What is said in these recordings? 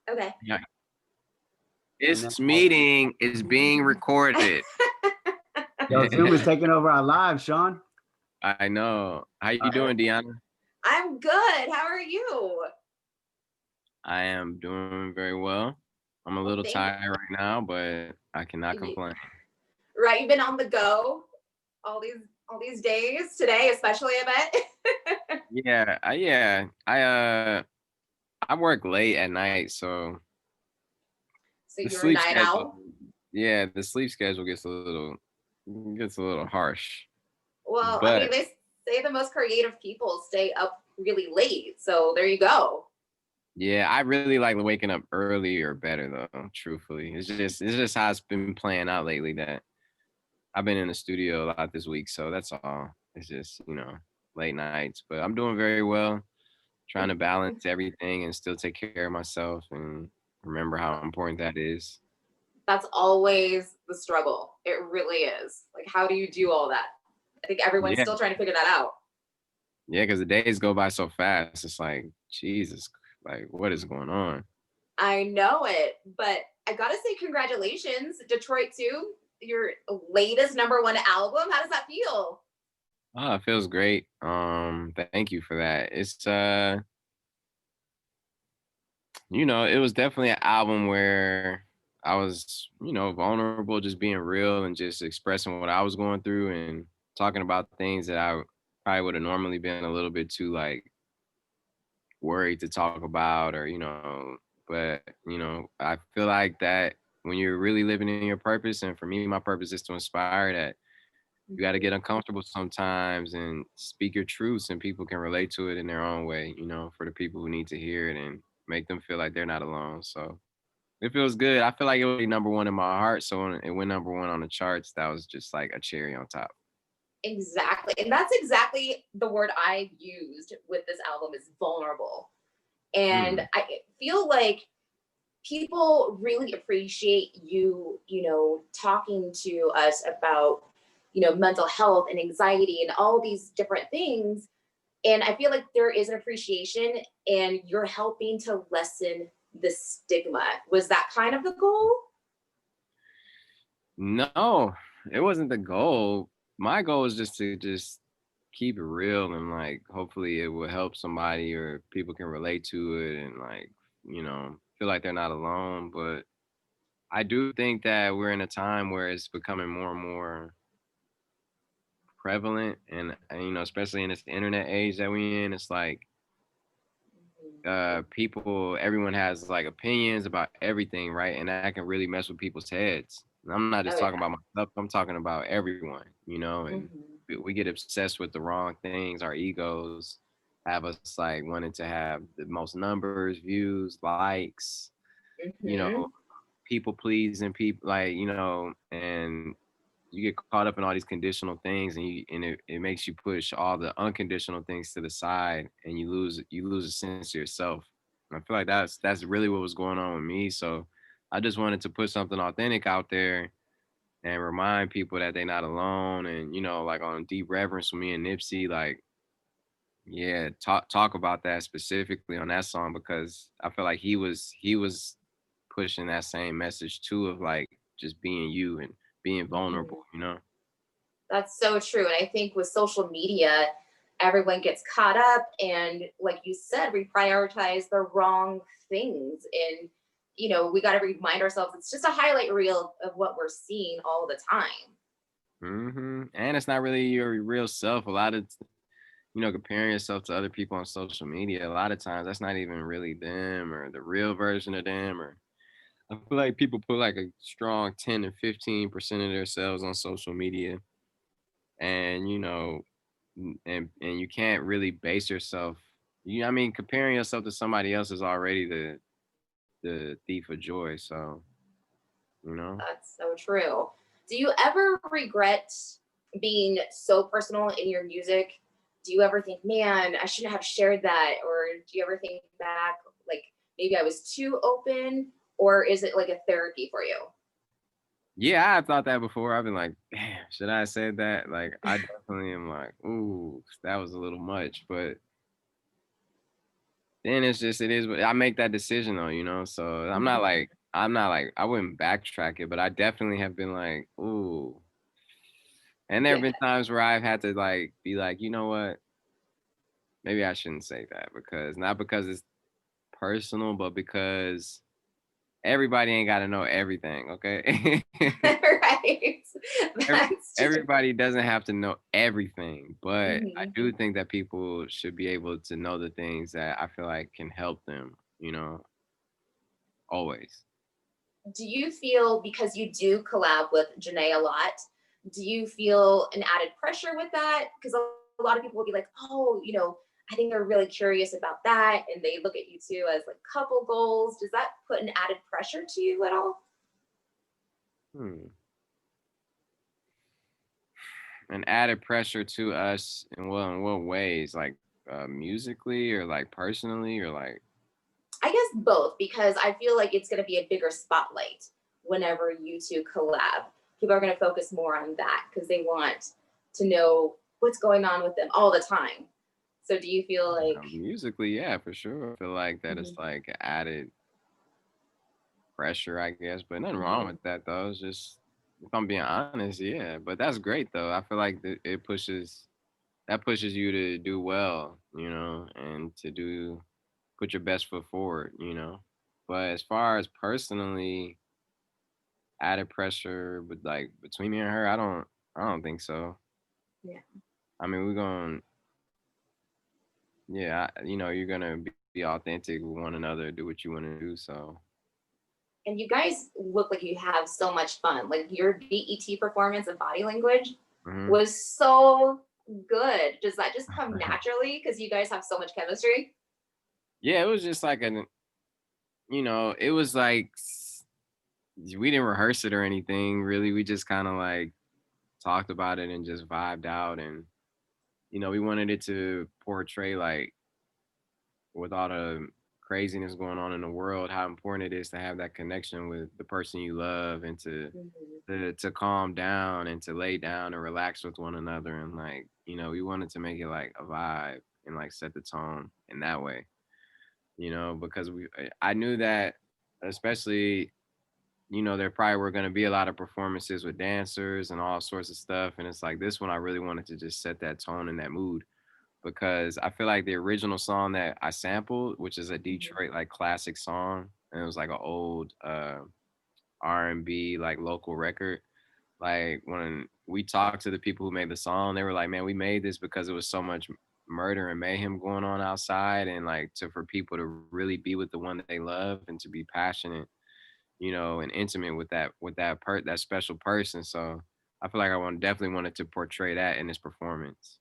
Okay. Yeah. And then This meeting is being recorded. yo, Zoom is taking over our lives, Sean. I know. How you doing, Deanna? I'm good. How are you? I am doing very well. I'm a little tired right now, but I cannot complain. Right, you've been on the go all these days, today especially, I bet. I work late at night, so the you're a sleep night schedule. owl? Yeah, the sleep schedule gets a little harsh. Well, I mean, But they say the most creative people stay up really late, so there you go. yeah, I really like waking up early or better though, truthfully. It's just how it's been playing out lately that I've been in the studio a lot this week, so that's all. It's just, late nights. But I'm doing very well, trying to balance everything and still take care of myself and remember how important that is. That's always the struggle. It really is. Like, how do you do all that? I think everyone's Yeah. still trying to figure that out. Yeah, because the days go by so fast. It's like, Jesus, like, what is going on? I know it, but I gotta say, congratulations, Detroit 2, your latest #1 album. How does that feel? Oh, it feels great. Thank you for that. It's it was definitely an album where I was, vulnerable, just being real and just expressing what I was going through and talking about things that I probably would have normally been a little bit too like worried to talk about or, but I feel like that when you're really living in your purpose, and for me, my purpose is to inspire that you got to get uncomfortable sometimes and speak your truths, and people can relate to it in their own way, for the people who need to hear it and make them feel like they're not alone. So it feels good. I feel like it would be #1 in my heart. So when it went #1 on the charts, that was just like a cherry on top. Exactly. And that's exactly the word I used with this album is vulnerable. And I feel like people really appreciate you, talking to us about, mental health and anxiety and all these different things. And I feel like there is an appreciation and you're helping to lessen the stigma. Was that kind of the goal? No, it wasn't the goal. My goal is just to keep it real and like hopefully it will help somebody or people can relate to it and like, feel like they're not alone. But I do think that we're in a time where it's becoming more and more prevalent and especially in this internet age that we in, it's like everyone has like opinions about everything, right? And that can really mess with people's heads. And I'm not just talking about myself, I'm talking about everyone, and we get obsessed with the wrong things. Our egos have us like wanting to have the most numbers, views, likes, people pleasing people, like, and you get caught up in all these conditional things, and it makes you push all the unconditional things to the side, and you lose a sense of yourself. And I feel like that's really what was going on with me. So I just wanted to put something authentic out there and remind people that they're not alone. And like on Deep Reverence with me and Nipsey, like, yeah, talk about that specifically on that song, because I feel like he was pushing that same message too, of like just being you and being vulnerable. That's so true. And I think with social media, everyone gets caught up and, like you said, we prioritize the wrong things. And, we got to remind ourselves it's just a highlight reel of what we're seeing all the time. And it's not really your real self. A lot of, comparing yourself to other people on social media, a lot of times that's not even really them or the real version of them. Or I feel like people put like a strong 10 to 15% of themselves on social media. And, and you can't really base yourself. Comparing yourself to somebody else is already the thief of joy. So, That's so true. Do you ever regret being so personal in your music? Do you ever think, man, I shouldn't have shared that? Or do you ever think back, like maybe I was too open? Or is it like a therapy for you? Yeah, I've thought that before. I've been like, damn, should I have said that? Like, I definitely am like, ooh, that was a little much. But then it's just it is. I make that decision though, you know. So I'm not like I wouldn't backtrack it, but I definitely have been like, ooh. And there have Yeah. been times where I've had to like be like, you know what? Maybe I shouldn't say that because not because it's personal, but because everybody ain't got to know everything, okay? Right. That's true. Everybody doesn't have to know everything, but I Mhm. do think that people should be able to know the things that I feel like can help them, you know, always. Do you feel, because you do collab with Janae a lot, do you feel an added pressure with that? Because a lot of people will be like, oh, I think they're really curious about that. And they look at you two as like couple goals. Does that put an added pressure to you at all? Hmm. And added pressure to us in what ways? Like musically or like personally or like I guess both, because I feel like it's going to be a bigger spotlight whenever you two collab. People are going to focus more on that because they want to know what's going on with them all the time. So do you feel like, musically, yeah, for sure. I feel like that it's mhm, like added pressure, I guess, but nothing wrong mhm. with that though. It's just if I'm being honest, yeah. But that's great though. I feel like it pushes you to do well, you know, and to put your best foot forward, you know. But as far as personally added pressure, but like between me and her, I don't think so. Yeah. I mean, we're going, yeah, you know, you're gonna be authentic with one another, do what you want to do. So, And you guys look like you have so much fun. Like your BET performance and body language mhm. was so good. Does that just come naturally because you guys have so much chemistry? Yeah, it was just like you know, it was like we didn't rehearse it or anything really. We just kind of like talked about it and just vibed out, and you know, we wanted it to portray like with all the craziness going on in the world, how important it is to have that connection with the person you love and Mhm. to calm down and to lay down and relax with one another. And like, you know, we wanted to make it like a vibe and like set the tone in that way, you know, because I knew that especially, you know, there probably were going to be a lot of performances with dancers and all sorts of stuff. And it's like this one, I really wanted to just set that tone and that mood because I feel like the original song that I sampled, which is a Mhm. Detroit like classic song, and it was like an old R&B like local record. Like when we talked to the people who made the song, they were like, "Man, we made this because it was so much murder and mayhem going on outside, and like for people to really be with the one that they love and to be passionate, you know, and intimate with that special person." So I feel like definitely wanted to portray that in this performance.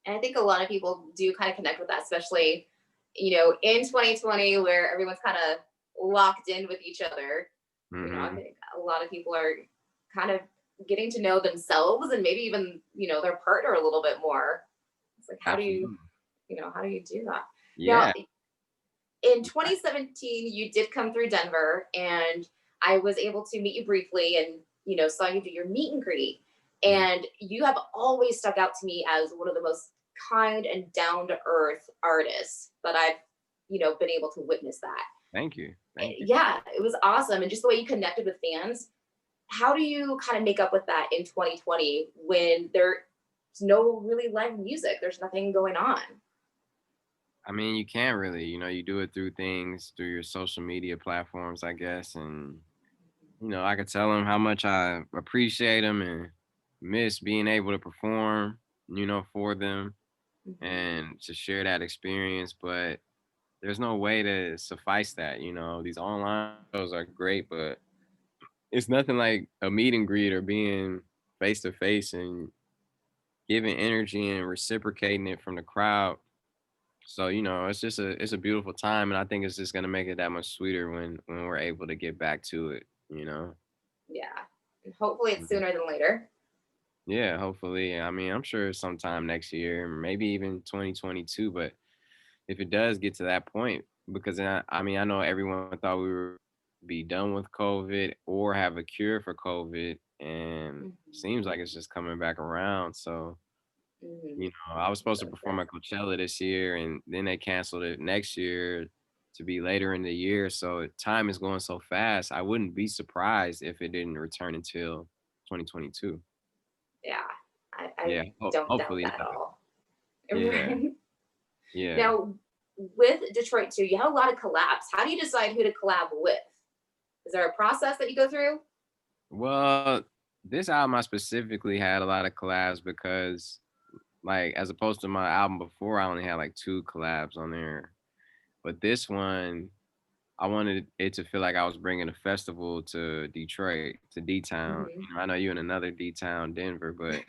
And I think a lot of people do kind of connect with that, especially, in 2020 where everyone's kind of locked in with each other. I Hmm. think a lot of people are kind of getting to know themselves and maybe even, their partner a little bit more. It's like, Absolutely. how do you do that? Now, Yeah. in 2017, you did come through Denver, and I was able to meet you briefly and, saw you do your meet and greet. Mhm. And you have always stuck out to me as one of the most kind and down to earth artists that I've, been able to witness that. Thank you. Thank you. Yeah, it was awesome. And just the way you connected with fans. How do you kind of make up with that in 2020 when there's no really live music? There's nothing going on. I mean, you can't really, you know, you do it through things, through your social media platforms, I guess. And, you know, I could tell them how much I appreciate them and miss being able to perform, you know, for them Mhm. and to share that experience. But there's no way to suffice that, you know. These online shows are great, but it's nothing like a meet and greet or being face to face and giving energy and reciprocating it from the crowd. So, you know, it's a beautiful time and I think it's just gonna make it that much sweeter when we're able to get back to it, you know. Yeah. And hopefully it's Mhm. sooner than later. Yeah, hopefully. I mean, I'm sure sometime next year, maybe even 2022, but if it does get to that point, because I mean, I know everyone thought we were be done with COVID or have a cure for COVID, and Mhm. seems like it's just coming back around. So You know, I was supposed to perform at Coachella this year, and then they canceled it next year to be later in the year. So time is going so fast. I wouldn't be surprised if it didn't return until 2022. Yeah, Yeah, I don't doubt hopefully that at not. all. Yeah, Right. yeah. Now, with Detroit too, you have a lot of collabs. How do you decide who to collab with? Is there a process that you go through? Well, this album I specifically had a lot of collabs because, like, as opposed to my album before, I only had like 2 collabs on there. But this one, I wanted it to feel like I was bringing a festival to Detroit, to D-Town. Mhm. You know, I know you in another D-Town, Denver, but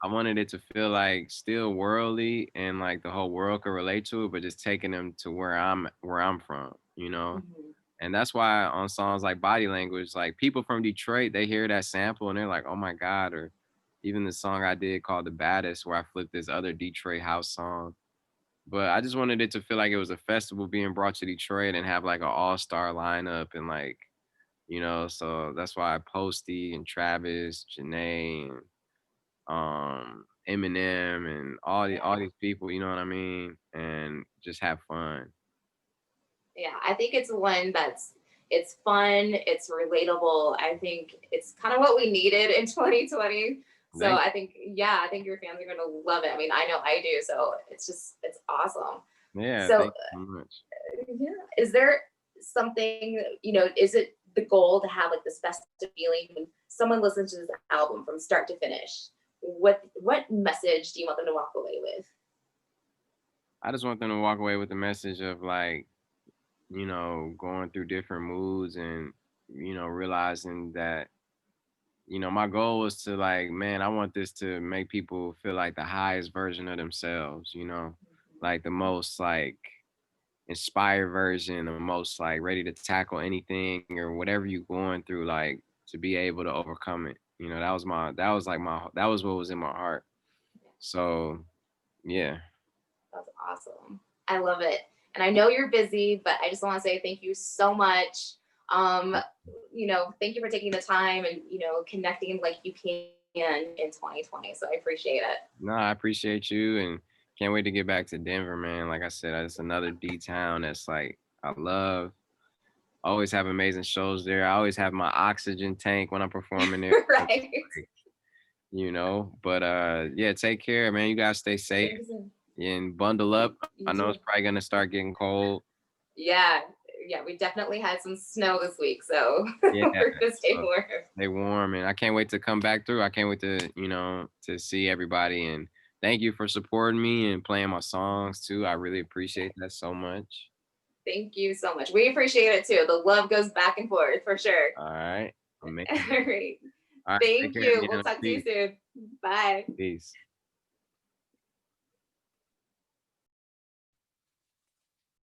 I wanted it to feel like still worldly and like the whole world could relate to it, but just taking them to where I'm from, you know? Mhm. And that's why on songs like Body Language, like people from Detroit, they hear that sample and they're like, oh my God. Or even the song I did called The Baddest, where I flipped this other Detroit house song. But I just wanted it to feel like it was a festival being brought to Detroit and have like an all-star lineup and like, you know, so that's why Posty and Travis, Janae, and Eminem and all these people, you know what I mean? And just have fun. Yeah, I think it's one it's fun, it's relatable. I think it's kind of what we needed in 2020. So Thank I think, yeah, I think your fans are gonna love it. I mean, I know I do. So it's awesome. Yeah, So thank you so much. yeah, is there something, is it the goal to have like this festive feeling when someone listens to this album from start to finish? What message do you want them to walk away with? I just want them to walk away with the message of like, you know, going through different moods and, you know, realizing that, you know, my goal was to like, man, I want this to make people feel like the highest version of themselves, you know, like the most like inspired version, the most like ready to tackle anything or whatever you're going through, like to be able to overcome it. You know, that was what was in my heart. So yeah. That's awesome. I love it. And I know you're busy, but I just want to say thank you so much. Um, thank you for taking the time and, connecting like you can in 2020. So I appreciate it. No, I appreciate you and can't wait to get back to Denver, man. Like I said, it's another D town that's like I love. Always have amazing shows there. I always have my oxygen tank when I'm performing there. Right. You know, but yeah, take care, man. You guys stay safe and bundle up. You I know too. it's probably gonna start getting cold. Yeah. Yeah. We definitely had some snow this week. So Yeah, we're going to stay so warm. stay warm, and I can't wait to come back through. I can't wait to, to see everybody. And thank you for supporting me and playing my songs too. I really appreciate that so much. Thank you so much. We appreciate it too. The love goes back and forth for sure. All right, amazing. All right. All right, take Thank care, you. We'll Deanna. talk to you Peace. soon. Bye. Peace.